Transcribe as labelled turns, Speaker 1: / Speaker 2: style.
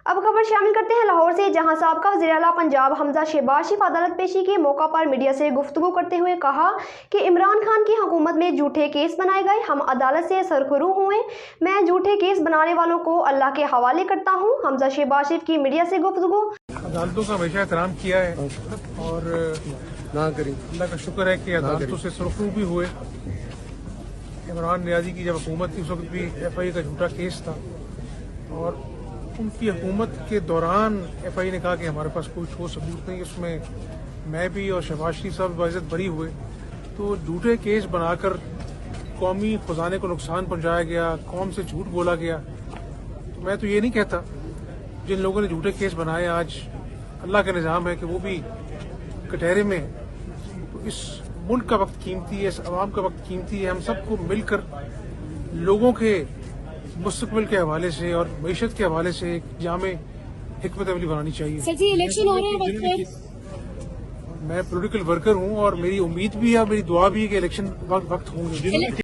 Speaker 1: अब खबर शामिल करते हैं लाहौर से, जहां साबका वज़ीर-ए-आला पंजाब हमजा शहबाज शरीफ अदालत पेशी के मौका पर मीडिया से गुफ्तगू करते हुए कहा कि इमरान खान की हुकूमत में झूठे केस बनाए गए, हम अदालत से सरखुरू हुए, मैं झूठे केस बनाने वालों को अल्लाह के हवाले करता हूं। हमजा शहबाज शरीफ की मीडिया से गुफ्तगू।
Speaker 2: अदालतों का हमेशा एहतराम किया है और अल्लाह का शुक्र है कि अदालतों से सुरखरू भी हुए। इमरान नियाजी की जब हुकूमत थी उस वक्त भी FI का झूठा केस था और उनकी हुकूमत के दौरान FI ने कहा कि हमारे पास कोई ठोस सबूत नहीं, उसमें मैं भी और शहबाज शरीफ साहब बाइज्जत बरी हुए। तो झूठे केस बनाकर कौमी खजाने को नुकसान पहुंचाया गया, कौम से झूठ बोला गया। तो मैं तो ये नहीं कहता, जिन लोगों ने झूठे केस बनाए आज अल्लाह का निज़ाम है कि वो भी कटहरे में। तो इस मुल्क का वक्त कीमती है, इस अवाम का वक्त कीमती है। हम सबको मिलकर लोगों के मुस्तकबिल के हवाले से और मईशत के हवाले से एक जामे हिकमत अमली बनानी चाहिए।
Speaker 3: सर जी, इलेक्शन हो रहे हैं,
Speaker 2: मैं पॉलिटिकल वर्कर हूं और मेरी उम्मीद भी है, मेरी दुआ भी है कि इलेक्शन वक्त होंगे।